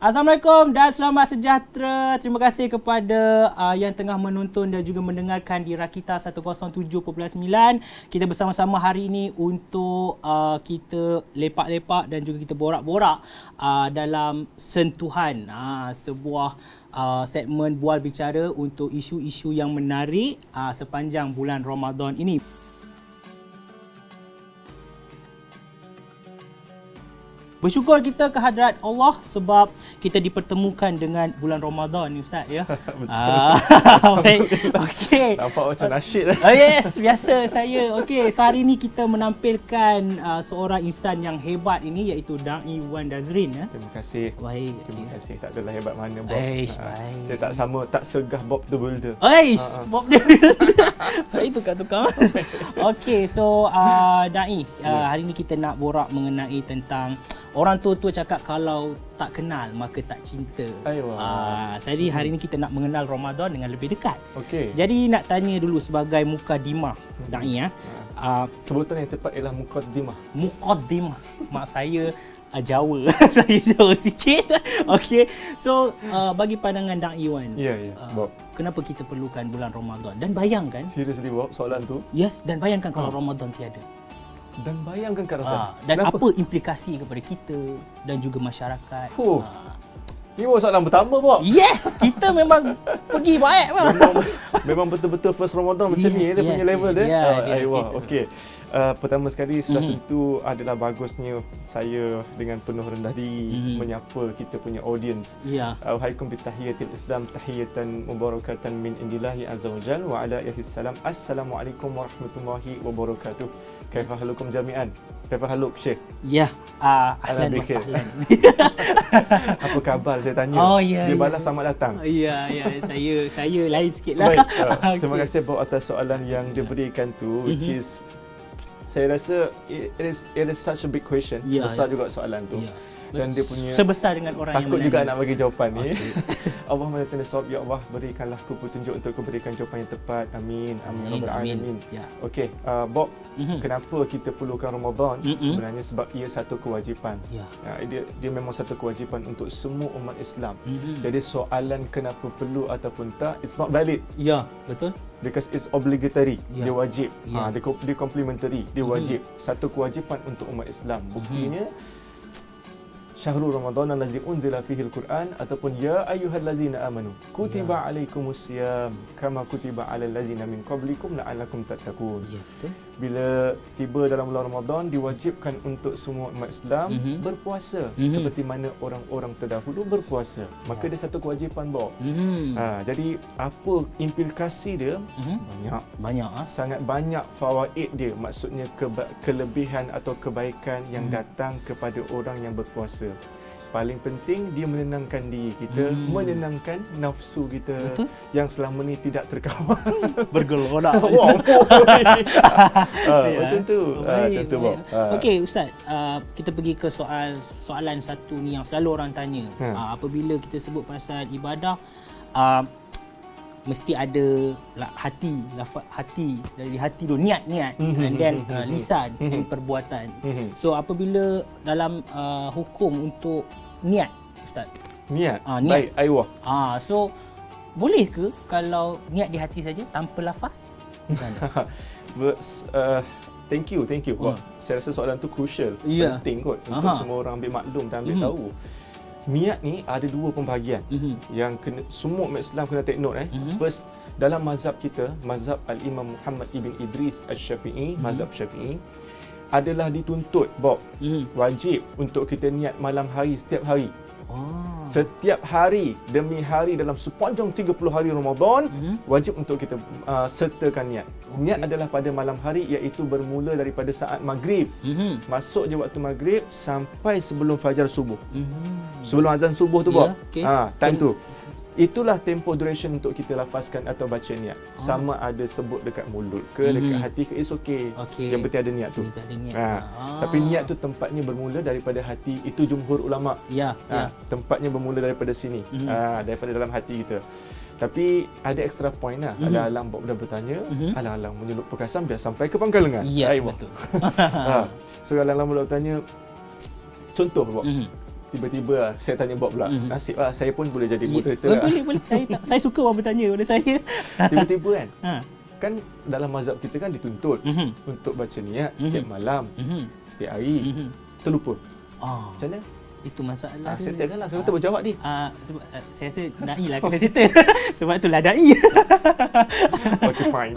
Assalamualaikum dan selamat sejahtera. Terima kasih kepada yang tengah menonton dan juga mendengarkan di Rakita 107.9. Kita bersama-sama hari ini untuk kita lepak-lepak dan juga kita borak-borak dalam sentuhan sebuah segmen bual bicara untuk isu-isu yang menarik sepanjang bulan Ramadan ini. Bersyukur kita kehadrat Allah sebab kita dipertemukan dengan bulan Ramadan ni Ustaz ya. Betul. Baik. Okey. Nampak macam nasyid. Yes, biasa saya. Okey, so hari ini kita menampilkan seorang insan yang hebat ini iaitu Da'i Wan Dazrin ya. Terima kasih. Baik. Terima kasih. Tak adalah hebat mana Bob. Baik. Dia tak sama, tak segah Bob the Builder. Bob the Saya tukar-tukar. Okey, so Da'i, hari ini kita nak borak mengenai tentang orang tua cakap kalau tak kenal maka tak cinta. Jadi hari ini kita nak mengenal Ramadan dengan lebih dekat. Okey. Jadi nak tanya dulu sebagai mukadimah Da'i ya. Sebutan yang tepat ialah muqaddimah. Muqaddimah. Mak saya Jawa. Saya Jawa sikit. Okey. So bagi pandangan Da'i Wan. Ya, Bob. Kenapa kita perlukan bulan Ramadan? Dan bayangkan. Seriously Bob soalan tu? Yes, dan bayangkan kalau Ramadan tiada. Dan bayangkan kalau dan kenapa? Apa implikasi kepada kita dan juga masyarakat. Ini soalan pertama Bob. Yes, kita memang pergi baik memang betul-betul first Ramadan macam ni dia punya level dia. Okey. Pertama sekali sudah tentu adalah bagusnya saya dengan penuh rendah diri menyapa kita punya audience. Wahaikum bitahiyatil Islam tahiyatan mubarakatan min indillahi azza wajal wa ala alihi salam. Assalamualaikum warahmatullahi wabarakatuh. Kaifa halukum jami'an? Kaifa haluk Syekh? Ya, ahlan wa sahlan. Apa khabar saya tanya? Dia balas selamat datang. Ya, saya lain sikitlah. Baik. Terima kasih Bob atas soalan yang diberikan tu, which is saya rasa it is such a big question. Besar juga soalan tu. Dan dia punya sebesar dengan orang takut yang juga nak bagi jawapan ni. Allah Maha Sawab, ya Allah berikanlah aku petunjuk untuk berikan jawapan yang tepat. Amin. Amin rabbal alamin. Okey, Bob, kenapa kita perlukan Ramadan? Sebenarnya sebab ia satu kewajipan. Dia memang satu kewajipan untuk semua umat Islam. Jadi soalan kenapa perlu ataupun tak, it's not valid. Ya, betul. Because it's obligatory, dia wajib. Dia complementary, dia wajib. Satu kewajipan untuk umat Islam. Buktinya Syahrul Ramadan allazi unzila fihi al-Quran ataupun ya ayyuhallazina amanu kutiba alaikumusiyam kama kutiba alal ladzina min qablikum la'allakum tattaqun. Bila tiba dalam bulan Ramadan diwajibkan untuk semua umat Islam berpuasa seperti mana orang-orang terdahulu berpuasa. Maka dia satu kewajipan Bob. Jadi apa implikasi dia? Banyak. Sangat banyak fawaid dia. Maksudnya kelebihan atau kebaikan yang datang kepada orang yang berpuasa. Paling penting dia menenangkan diri kita, menenangkan nafsu kita. Betul? Yang selama ni tidak terkawal, bergelora. Macam tu. Macam tu Bob. Okey Ustaz, kita pergi ke soalan satu ni yang selalu orang tanya. Apabila kita sebut pasal ibadah, mesti ada hati dari hati tu, niat and then lisan dan perbuatan. So apabila dalam hukum untuk niat Ustaz, niat. Baik, aywa. So boleh ke kalau niat di hati saja tanpa lafaz? Thank you. Saya rasa soalan tu crucial, penting kot untuk semua orang ambil maklum dan ambil tahu. Niat ni ada dua pembahagian yang semua umat Islam kena take note. First, dalam mazhab kita, mazhab Al-Imam Muhammad ibn Idris Al-Syafi'i, mazhab Syafi'i, adalah dituntut Bob, wajib untuk kita niat malam hari setiap hari. Setiap hari demi hari dalam sepanjang 30 hari Ramadan, wajib untuk kita sertakan niat. Niat adalah pada malam hari, iaitu bermula daripada saat maghrib. Masuk je waktu maghrib sampai sebelum fajar subuh. Sebelum azan subuh tu Bob. Time tu. Itulah tempoh duration untuk kita lafazkan atau baca niat. Sama ada sebut dekat mulut ke dekat hati ke, is okay. Yang penting ada niat tu. Tapi niat tu tempatnya bermula daripada hati. Itu jumhur ulama. Tempatnya bermula daripada sini. Daripada dalam hati kita. Tapi ada extra point lah. Alang-alang Bob dah bertanya, alang-alang menyelut perkasan biar sampai ke pangkal lengan. Ya, betul. So alang-alang Bob bertanya, contoh Bob. tiba-tiba saya tanya Bob pula. Nasib lah saya pun boleh jadi moderator. Boleh. Saya suka orang bertanya pada saya. Tiba-tiba kan dalam mazhab kita kan dituntut untuk baca niat setiap malam, setiap hari. Terlupa. Macam mana? Itu masalah. Settlekanlah. Kita berjawab ni. Saya rasa da'i lah kena settle. Sebab itulah da'i. Okay, fine.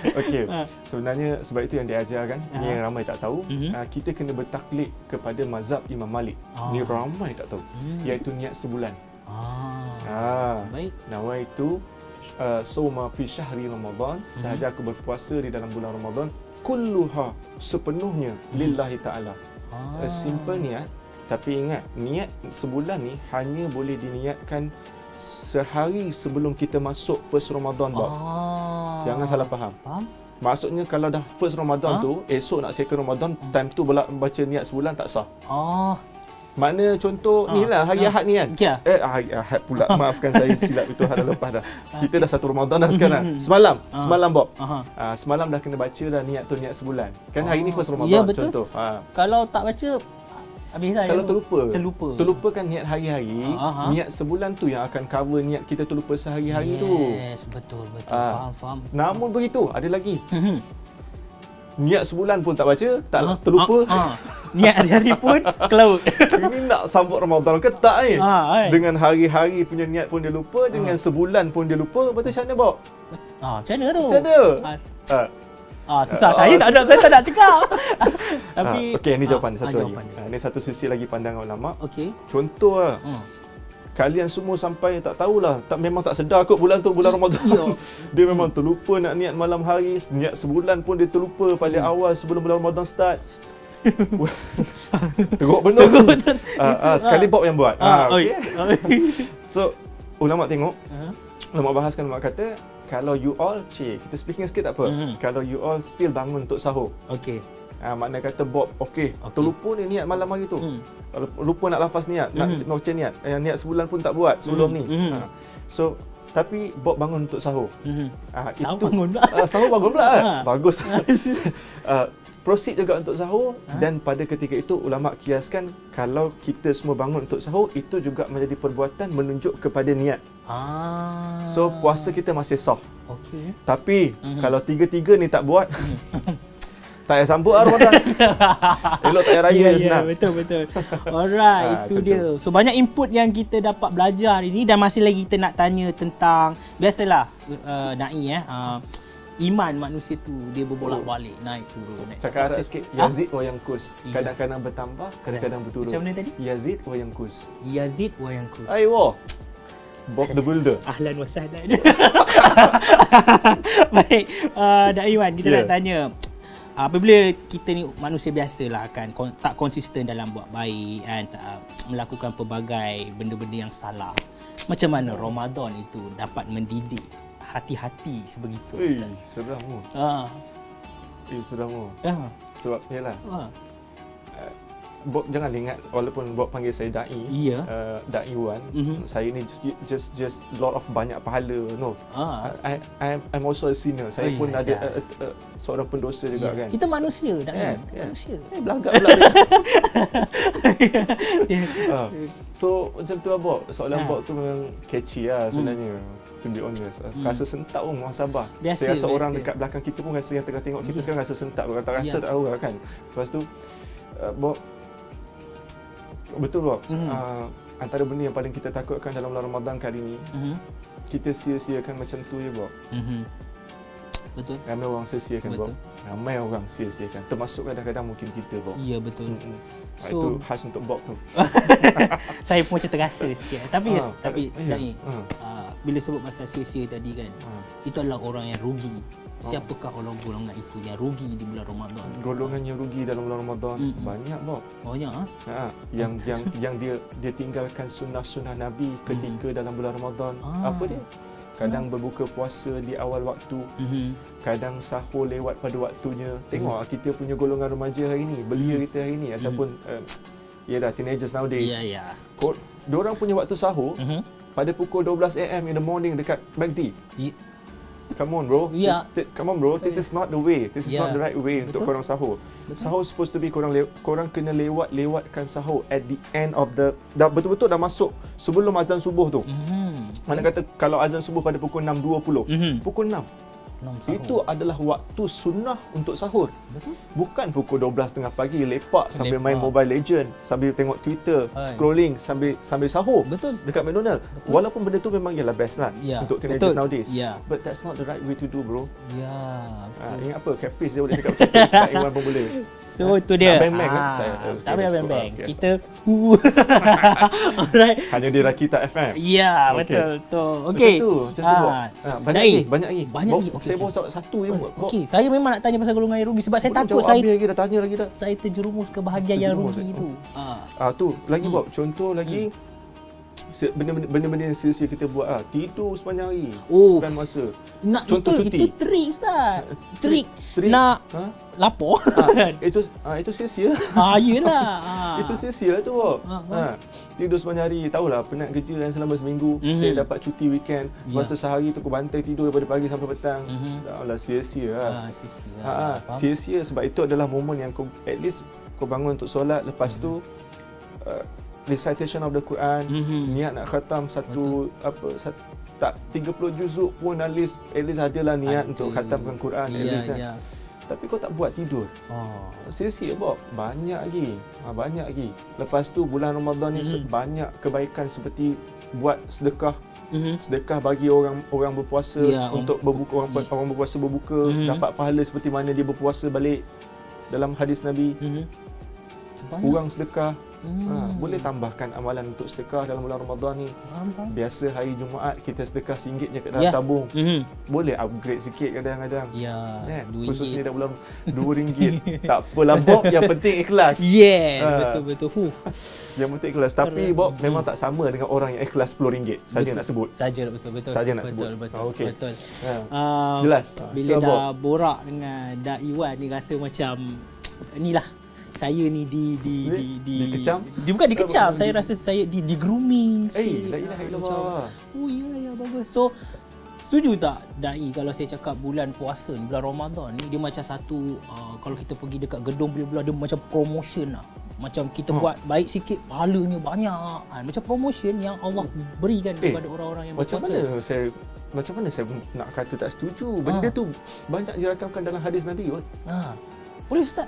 Okay. Sebenarnya sebab itu yang diajarkan, ni yang ramai tak tahu, kita kena bertaklid kepada mazhab Imam Malik. Ni ramai tak tahu. Iaitu niat sebulan. Baik. Nawaitu sawma fi syahri Ramadan, sahaja aku berpuasa di dalam bulan Ramadan, kulluha, sepenuhnya lillahi ta'ala. A simple niat. Tapi ingat, niat sebulan ni hanya boleh diniatkan sehari sebelum kita masuk first Ramadan, Bob. Jangan salah faham. Maksudnya kalau dah first Ramadan tu, esok nak second Ramadan, time tu baca niat sebulan tak sah. Makna contoh ni lah hari Ahad ni kan. Hari Ahad pula. Maafkan saya silap itu hari lepas dah. Kita dah satu Ramadan dah sekarang. Semalam Bob. Semalam dah kena baca dah niat tu niat sebulan. Kan hari ni first Ramadan, ya, betul. contoh. Kalau tak baca kalau terlupakan niat hari-hari, niat sebulan tu yang akan cover niat kita terlupa sehari-hari tu. Yes, betul. Faham. Namun begitu, ada lagi. Niat sebulan pun tak baca, tak terlupa. Niat hari-hari pun ke laut. Ini nak sambut Ramadan ke tak ni? Dengan hari-hari punya niat pun dia lupa, dengan sebulan pun dia lupa. Betul macam mana, Bob? Macam mana tu? Macam mana? Susah. Saya tak nak cakap. Tapi okey, ni jawapan satu lagi. Ini satu sisi lagi pandangan ulama. Okey. Contoh lah. Kalian semua sampai tak tahulah, memang tak sedar kot bulan tu bulan Ramadan. Dia memang terlupa nak niat malam hari, niat sebulan pun dia terlupa pada awal sebelum bulan Ramadan start. Teruk benar. Sekali Bob yang buat. Okey. So, ulama tengok. Ulama bahaskan, ulama kata, kalau you all, kita speaking sikit tak apa. Kalau you all still bangun untuk sahur. Okey. Makna kata Bob, terlupa ni niat malam hari tu. Lupa nak lafaz niat, nak baca niat. Niat sebulan pun tak buat sebelum ni. So, tapi Bob bangun untuk sahur. Sahur bangun pula. Bagus. Proceed juga untuk sahur, dan pada ketika itu ulama kiaskan kalau kita semua bangun untuk sahur, itu juga menjadi perbuatan menunjuk kepada niat. So puasa kita masih sah. Tapi kalau tiga-tiga ni tak buat, tak payah sambut Ramadan. Elok tak payah raya senang. Betul. Alright, itu dia. So banyak input yang kita dapat belajar hari ni, dan masih lagi kita nak tanya tentang, biasalah Na'i iman manusia tu dia berbolak-balik, naik turun. Cakap Arab sikit, Yazid wa yankus. Kadang-kadang bertambah, kadang-kadang berturun. Macam mana tadi? Yazid wa yankus. Yazid wa yankus. Aiyo. Bob the Builder. Ahlan wa sahlan. Baik, Dak Iwan, kita nak tanya, apabila kita ni manusia biasalah kan, tak konsisten dalam buat baik kan, melakukan pelbagai benda-benda yang salah. Macam mana Ramadan itu dapat mendidik hati-hati sebegitu? Seram tu. Seram tu. Sebab yalah. Bob jangan ingat, walaupun Bob panggil saya da'i, da'i Wan, saya ni just lot of banyak pahala, no. I'm also a sinner. Saya pun ada seorang pendosa juga kan. Kita manusia, da'i. Manusia. Belagak pula dia. So macam tu lah Bob. Soalan Bob tu memang catchy lah sebenarnya. To be honest, rasa sentak pun muhasabah. Saya rasa orang dekat belakang kita pun rasa, yang tengah tengok kita sekarang rasa sentak. Kalau tak rasa tak tahu lah kan. Lepas tu Bob, betul Bob, antara benda yang paling kita takutkan dalam bulan Ramadan kali ni, kita sia-siakan macam tu je Bob. Betul. Ramai orang sia-siakan Bob. Ramai orang sia-siakan. Termasuk kadang-kadang mungkin kita Bob. Ya betul. So, itu khas untuk Bob tu. Saya pun macam terasa sikit. Tapi Dai, bila sebut pasal sia-sia tadi kan, itu adalah orang yang rugi. Siapakah orang golongan itu yang rugi di bulan Ramadan? Golongan yang rugi dalam bulan Ramadan banyak Bob. Banyak yang dia tinggalkan sunnah-sunnah Nabi ketika dalam bulan Ramadan. Apa dia? Kadang berbuka puasa di awal waktu, kadang sahur lewat pada waktunya. Tengok kita punya golongan remaja hari ni, belia kita hari ni, ataupun teenagers nowadays. Diorang punya waktu sahur pada pukul 12 AM in the morning dekat McD. Come on bro. Yeah. Come on bro. This is not the way. This is not the right way untuk korang sahur. Sahur supposed to be korang kena lewatkan sahur at the end of the betul-betul dah masuk sebelum azan subuh tu. Mana kata kalau azan subuh pada pukul 6.20. Pukul 6. Itu adalah waktu sunnah untuk sahur. Betul. Bukan pukul 12.30 pagi lepak sambil main Mobile Legend, sambil tengok Twitter, scrolling sambil sahur. Betul. Dekat McDonald. Betul. Walaupun benda tu memang ialah best lah untuk teenagers nowadays. But that's not the right way to do bro. Ingat apa? Caprice dia boleh cakap macam tu. Tak Iwan pun boleh. So itu dia. Tak bang-bang tak bang-bang. Kita alright. Hanya di Rakita FM. Ya, betul tu. Okey. Macam tu buat. Banyak lagi. Saya bawa satu je buat. Okey, saya memang nak tanya pasal golongan yang rugi sebab saya takut saya dah tanya lagi dah. Saya terjerumus ke bahagian yang rugi tu. Tu lagi Bob, contoh lagi benda-benda yang sia-sia kita buat tidur sepanjang hari, spend masa. Contoh cuti. Itu trik Ustaz. Trik. Nak lapor. Itu sia-sia. Yelah. Itu sia-sia lah tu Bob. Tidur sepanjang hari, tahulah penat kerja kan selama seminggu, saya dapat cuti weekend, lepas tu sehari tu kau bantai tidur daripada pagi sampai petang. Taklah sia-sia lah. Sia-sia sebab itu adalah momen yang kau at least kau bangun untuk solat, lepas tu recitation of the Quran, niat nak khatam tak 30 juzuk pun at least adalah niat untuk khatamkan Quran at least kan. Tapi kau tak buat tidur. Sia-sia Bob. Banyak lagi. Lepas tu bulan Ramadan ni banyak kebaikan seperti buat sedekah. Sedekah bagi orang berpuasa untuk berbuka, orang berpuasa berbuka, dapat pahala seperti mana dia berpuasa balik dalam hadis Nabi. Kurang sedekah. Boleh tambahkan amalan untuk sedekah dalam bulan Ramadan ni. Biasa hari Jumaat kita sedekah RM1 je kat dalam tabung. Boleh upgrade sikit kadang-kadang. Khususnya dalam bulan RM2. Tak apalah Bob, yang penting ikhlas. Betul. Yang penting ikhlas. Tapi Bob memang tak sama dengan orang yang ikhlas RM10 saja nak sebut. Betul. Saja nak sebut. Okey. Jelas. Bila dah borak dengan Dak Iwan ni rasa macam inilah saya ni dikecam. Bukan dikecam, saya rasa saya di grooming sikit. La ilaha illallah. Ya bagus. So setuju tak Dai kalau saya cakap bulan puasa ni, bulan Ramadan ni dia macam satu kalau kita pergi dekat gedung bila-bila dia macam promotion lah. Macam kita buat baik sikit pahalanya banyak. Macam promotion yang Allah berikan kepada orang-orang yang berpuasa. Macam mana saya nak kata tak setuju? Benda tu banyak dirakamkan dalam hadis Nabi kot. Boleh Ustaz,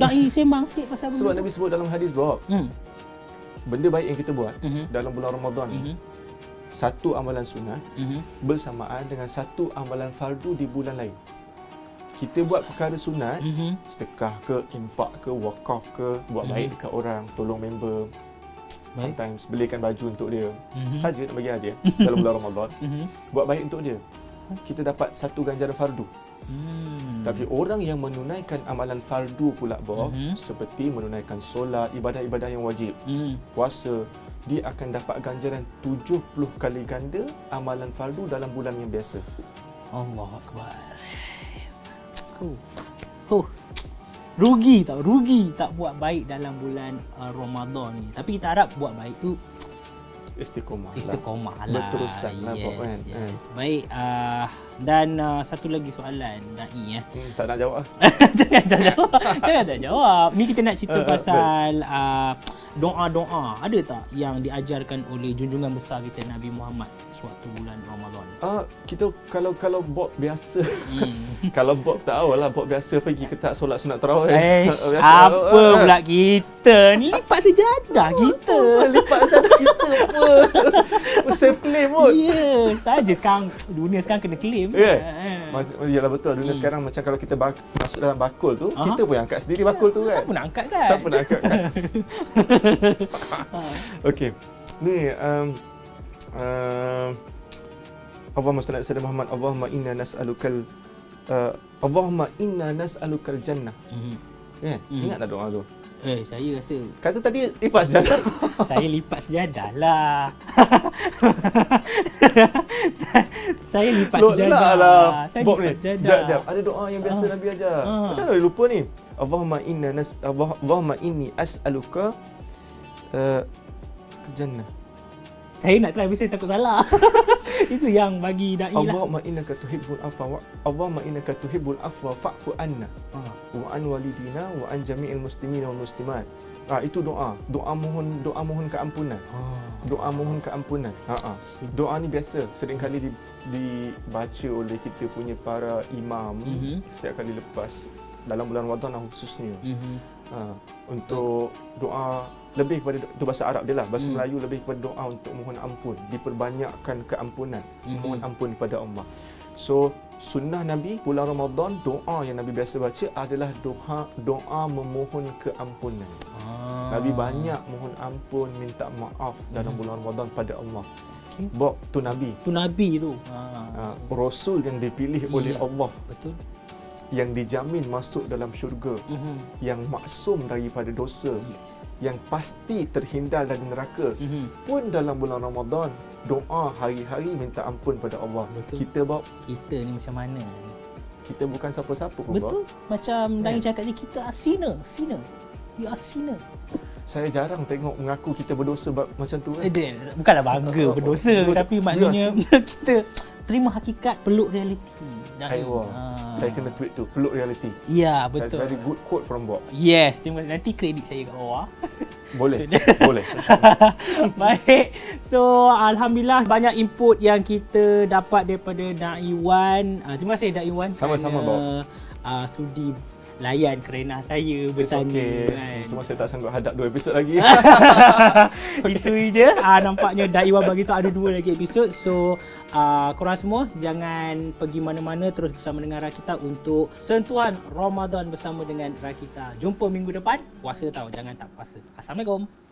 Dai sembang sikit pasal benda sebab tu. Nabi sebut dalam hadis Bob, benda baik yang kita buat dalam bulan Ramadan ni, satu amalan sunat bersamaan dengan satu amalan fardu di bulan lain. Kita buat perkara sunat, sedekah ke, infak ke, wakaf ke, buat baik dekat orang, tolong member, sometimes belikan baju untuk dia, saja nak bagi hadiah dalam bulan Ramadan, buat baik untuk dia, kita dapat satu ganjaran fardu. Tapi orang yang menunaikan amalan fardu pula Bob, seperti menunaikan solat, ibadah-ibadah yang wajib, puasa, dia akan dapat ganjaran 70 kali ganda amalan fardu dalam bulan yang biasa. Allahu Akbar. Rugi tak buat baik dalam bulan Ramadan ni. Tapi kita harap buat baik tu istiqomah lah. Berterusan lah kan. Baik, dan satu lagi soalan Dai tak nak jawab. Jangan tak jawab. Ni kita nak cerita pasal doa-doa. Ada tak yang diajarkan oleh junjungan besar kita Nabi Muhammad sewaktu bulan Ramadan? Kita kalau Bob biasa kalau Bob tahu lah, Bob biasa pergi ke tak solat sunat tarawih. Apa pula kita ni lipat sejadah kita. Lipat sejadah kita pun. Safe claim pun. Saja sekarang dunia sekarang kena claim. Yalah betul, dunia sekarang macam kalau kita masuk dalam bakul tu, kita pun angkat sendiri bakul tu kan. Siapa nak angkat kan? Okey. Ni Allahumma salli ala sayyidina Muhammad. Allahumma inna nas'alukal jannah. Kan? Ingat tak doa tu? Saya rasa kata tadi lipat sejadah. Saya lipat sejadah lah. Saya lipat sejadah lah. Saya Bob lipat ni. Jap. Ada doa yang biasa Nabi ajar. Macam mana lupa ni? Allahumma inni as'aluka jannah. Saya nak try, tapi saya takut salah. Itu yang bagi dai lah. Allahumma innaka tuhibbul afwa Allahumma innaka tuhibbul afwa fa'fu anna wa an walidina wa an jami'il muslimin wal muslimat. Itu doa. Doa mohon keampunan. Doa mohon keampunan. Doa ni biasa sering kali dibaca oleh kita punya para imam setiap kali lepas dalam bulan Ramadan khususnya. Untuk doa lebih kepada itu bahasa Arab dia lah, bahasa Melayu lebih kepada doa untuk mohon ampun, diperbanyakkan keampunan, mohon ampun kepada Allah. So sunnah Nabi bulan Ramadan, doa yang Nabi biasa baca adalah doa memohon keampunan. Nabi banyak mohon ampun, minta maaf dalam bulan Ramadan pada Allah. Sebab tu Nabi. Tu Nabi tu. Rasul yang dipilih oleh Allah. Betul. Yang dijamin masuk dalam syurga, yang maksum daripada dosa, yang pasti terhindar dari neraka, pun dalam bulan Ramadan doa hari-hari minta ampun pada Allah. Betul. Kita ni macam mana? Kita bukan siapa-siapa pun. Betul. Macam Dai cakap ni, kita are sinner. You are sinner. Saya jarang tengok mengaku kita berdosa macam tu kan. Bukanlah bangga berdosa, tapi maknanya kita terima hakikat, peluk realiti. Saya kena tweet tu, peluk realiti. Ya, betul. That's very good quote from Bob. Yes, terima kasih. Nanti kredit saya kat bawah. Boleh. Baik. So, alhamdulillah banyak input yang kita dapat daripada Dai Wan. Terima kasih Dai Wan. Sama-sama, Bob. Sudi layan kerana saya bertanya. Okay. Cuma saya tak sanggup hadap 2 episod lagi. Itu dia. Nampaknya Dai Wan bagi tahu ada 2 lagi episod. So, korang semua jangan pergi mana-mana, terus bersama dengan Rakita untuk sentuhan Ramadan bersama dengan Rakita. Jumpa minggu depan. Puasa tahu, jangan tak puasa. Assalamualaikum.